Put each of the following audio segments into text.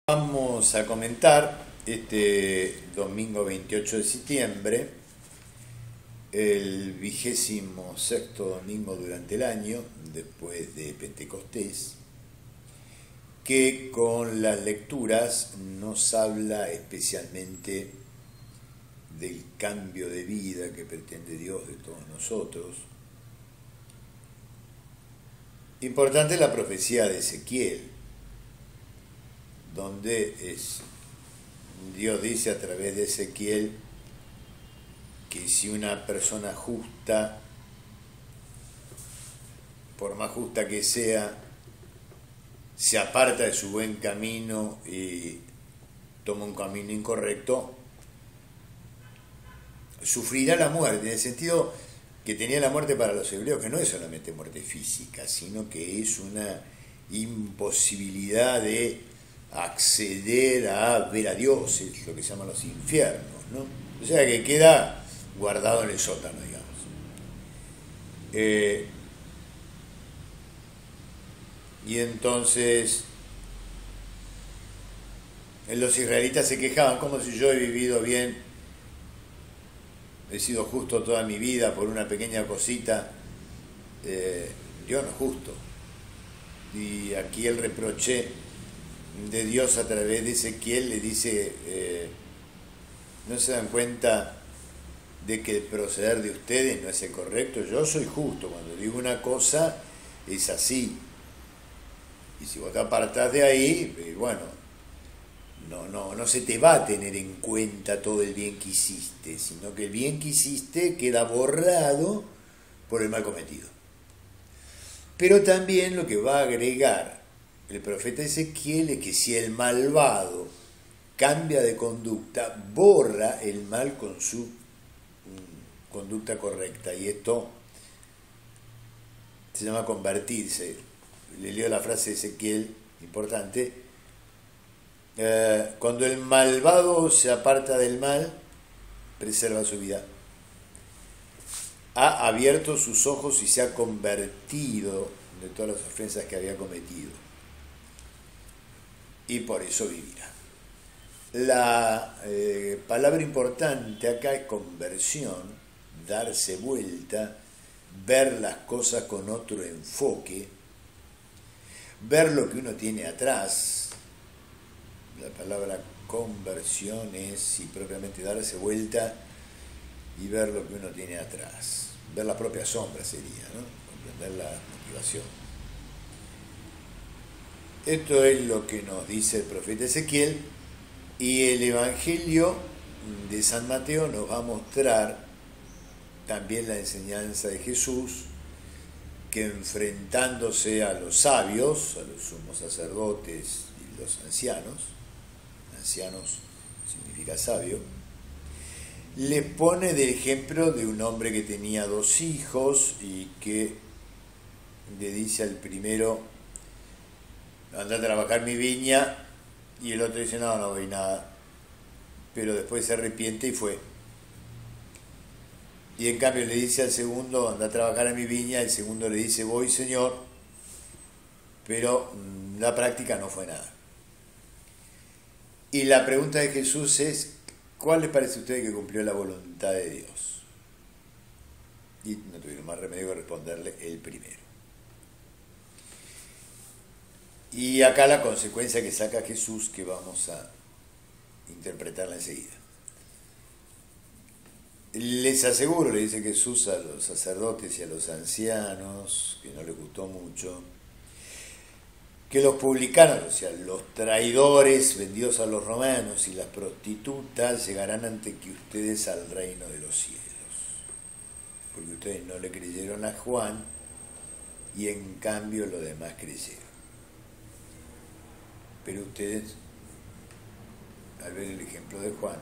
Vamos a comentar este domingo 28 de septiembre, el 26º domingo durante el año, después de Pentecostés, que con las lecturas nos habla especialmente del cambio de vida que pretende Dios de todos nosotros. Importante la profecía de Ezequiel, donde Dios dice a través de Ezequiel que si una persona justa, por más justa que sea, se aparta de su buen camino y toma un camino incorrecto, sufrirá la muerte, en el sentido que tenía la muerte para los hebreos, que no es solamente muerte física, sino que es una imposibilidad de acceder a ver a Dios, es lo que se llaman los infiernos, ¿no? O sea que queda guardado en el sótano, digamos. Y entonces los israelitas se quejaban, como si yo he vivido bien, he sido justo toda mi vida por una pequeña cosita. Dios no es justo. Y aquí el reproche de Dios a través de Ezequiel le dice, ¿no se dan cuenta de que el proceder de ustedes no es el correcto? Yo soy justo, cuando digo una cosa es así, y si vos te apartás de ahí, bueno, no se te va a tener en cuenta todo el bien que hiciste, sino que el bien que hiciste queda borrado por el mal cometido. Pero también lo que va a agregar el profeta Ezequiel es que si el malvado cambia de conducta, borra el mal con su conducta correcta. Y esto se llama convertirse. Le leo la frase de Ezequiel, importante. Cuando el malvado se aparta del mal, preserva su vida. Ha abierto sus ojos y se ha convertido de todas las ofensas que había cometido. Y por eso vivirá. La palabra importante acá es conversión, darse vuelta, ver las cosas con otro enfoque, ver lo que uno tiene atrás. La palabra conversión es, sí, propiamente darse vuelta y ver lo que uno tiene atrás. Ver la propia sombra sería, ¿no? Comprender la motivación. Esto es lo que nos dice el profeta Ezequiel, y el Evangelio de San Mateo nos va a mostrar también la enseñanza de Jesús, que enfrentándose a los sabios, a los sumos sacerdotes y los ancianos significa sabio, les pone de ejemplo de un hombre que tenía 2 hijos y que le dice al primero, anda a trabajar mi viña, y el otro dice, no voy nada, pero después se arrepiente y fue. Y en cambio le dice al segundo, anda a trabajar a mi viña, el segundo le dice, voy señor, pero la práctica no fue nada. Y la pregunta de Jesús es, ¿cuál les parece a ustedes que cumplió la voluntad de Dios? Y no tuvieron más remedio que responderle el primero. Y acá la consecuencia que saca Jesús, que vamos a interpretarla enseguida. Les aseguro, le dice Jesús a los sacerdotes y a los ancianos, que no les gustó mucho, que los publicanos, o sea, los traidores vendidos a los romanos y las prostitutas llegarán ante que ustedes al reino de los cielos, porque ustedes no le creyeron a Juan y en cambio los demás creyeron. Pero ustedes, al ver el ejemplo de Juan,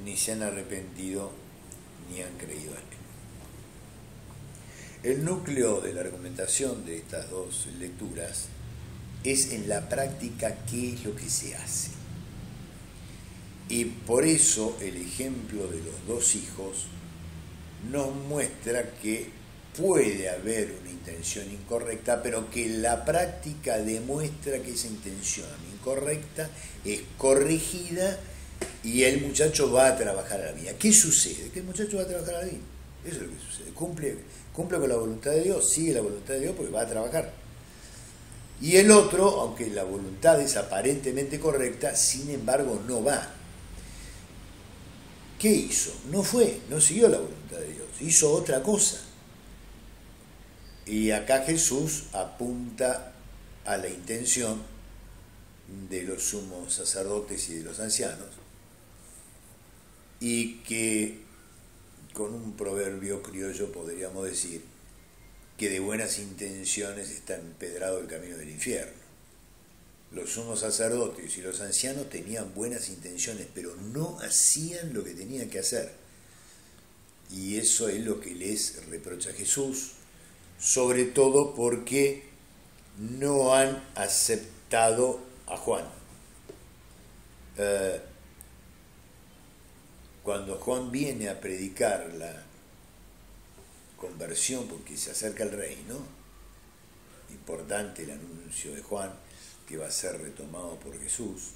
ni se han arrepentido ni han creído en él. El núcleo de la argumentación de estas 2 lecturas es en la práctica qué es lo que se hace. Y por eso el ejemplo de los 2 hijos nos muestra que puede haber una intención incorrecta, pero que la práctica demuestra que esa intención incorrecta es corregida y el muchacho va a trabajar a la vida. ¿Qué sucede? Que el muchacho va a trabajar a la vida. Eso es lo que sucede. Cumple con la voluntad de Dios, sigue la voluntad de Dios porque va a trabajar. Y el otro, aunque la voluntad es aparentemente correcta, sin embargo no va. ¿Qué hizo? No siguió la voluntad de Dios, hizo otra cosa. Y acá Jesús apunta a la intención de los sumos sacerdotes y de los ancianos, y que con un proverbio criollo podríamos decir que de buenas intenciones está empedrado el camino del infierno. Los sumos sacerdotes y los ancianos tenían buenas intenciones, pero no hacían lo que tenían que hacer. Y eso es lo que les reprocha Jesús, sobre todo porque no han aceptado a Juan. Cuando Juan viene a predicar la conversión, porque se acerca el reino, importante el anuncio de Juan, que va a ser retomado por Jesús.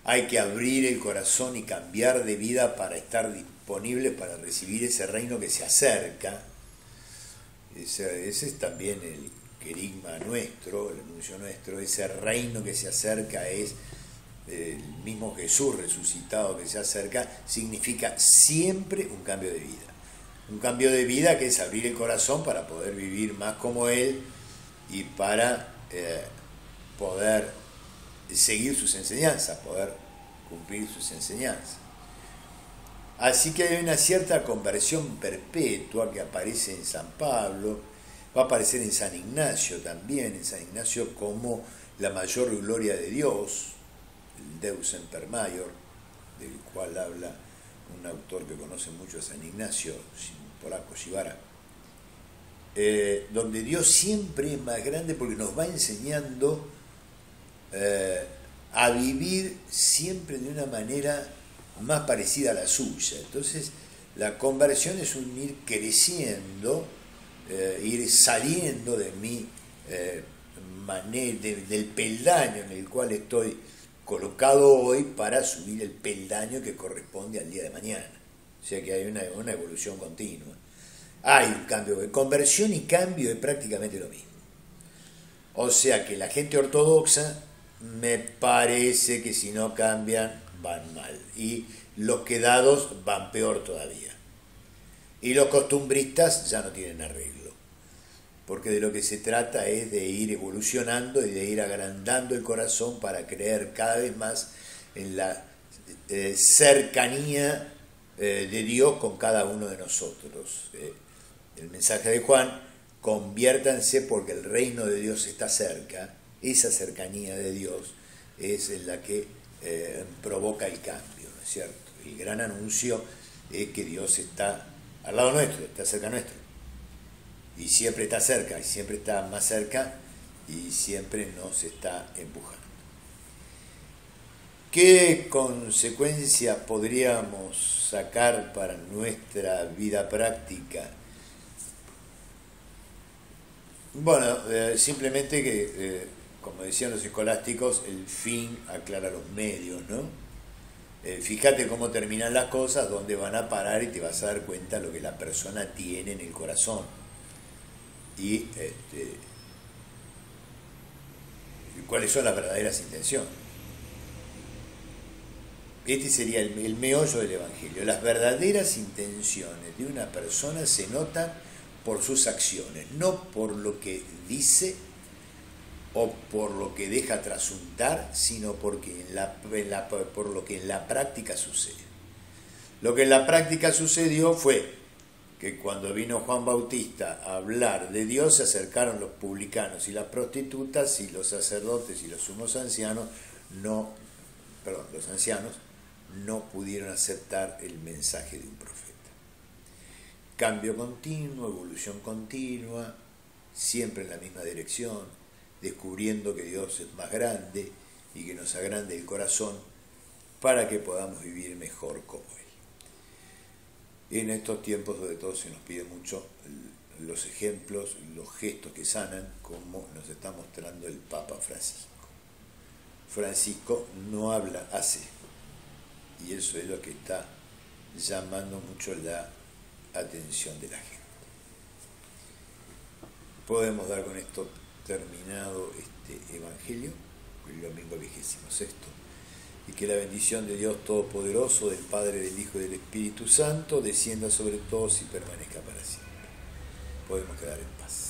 Hay que abrir el corazón y cambiar de vida para estar disponible para recibir ese reino que se acerca. Ese es también el querigma nuestro, el anuncio nuestro. Ese reino que se acerca es el mismo Jesús resucitado que se acerca, significa siempre un cambio de vida. Un cambio de vida que es abrir el corazón para poder vivir más como Él y para poder seguir sus enseñanzas, poder cumplir sus enseñanzas. Así que hay una cierta conversión perpetua que aparece en San Pablo, va a aparecer en San Ignacio también, en San Ignacio como la mayor gloria de Dios, el Deus Semper Maior, del cual habla un autor que conoce mucho a San Ignacio, polaco, Shibara, donde Dios siempre es más grande porque nos va enseñando a vivir siempre de una manera más parecida a la suya. Entonces la conversión es un ir creciendo, ir saliendo de mi manera, del peldaño en el cual estoy colocado hoy para subir el peldaño que corresponde al día de mañana. O sea que hay una evolución continua. Hay un cambio de conversión y cambio es prácticamente lo mismo. O sea que la gente ortodoxa me parece que si no cambian van mal. Y los quedados van peor todavía. Y los costumbristas ya no tienen arreglo. Porque de lo que se trata es de ir evolucionando y de ir agrandando el corazón para creer cada vez más en la cercanía de Dios con cada uno de nosotros. El mensaje de Juan, conviértanse porque el reino de Dios está cerca. Esa cercanía de Dios es la que provoca el cambio, ¿no es cierto? El gran anuncio es que Dios está al lado nuestro, está cerca nuestro. Y siempre está cerca, y siempre está más cerca, y siempre nos está empujando. ¿Qué consecuencias podríamos sacar para nuestra vida práctica? Bueno, simplemente que, como decían los escolásticos, el fin aclara los medios, ¿no? Fíjate cómo terminan las cosas, dónde van a parar y te vas a dar cuenta de lo que la persona tiene en el corazón. Y cuáles son las verdaderas intenciones. Este sería el meollo del Evangelio. Las verdaderas intenciones de una persona se notan por sus acciones, no por lo que dice o por lo que deja trasuntar, sino porque por lo que en la práctica sucede. Lo que en la práctica sucedió fue que cuando vino Juan Bautista a hablar de Dios, se acercaron los publicanos y las prostitutas, y los sacerdotes y los sumos ancianos los ancianos no pudieron aceptar el mensaje de un profeta. Cambio continuo, evolución continua, siempre en la misma dirección, descubriendo que Dios es más grande y que nos agrande el corazón para que podamos vivir mejor como Él. En estos tiempos, sobre todo, se nos pide mucho los ejemplos, los gestos que sanan, como nos está mostrando el Papa Francisco. Francisco no habla, hace. Y eso es lo que está llamando mucho la atención de la gente. Podemos dar con esto terminado este Evangelio, el domingo 26, y que la bendición de Dios Todopoderoso, del Padre, del Hijo y del Espíritu Santo descienda sobre todos y permanezca para siempre. Podemos quedar en paz.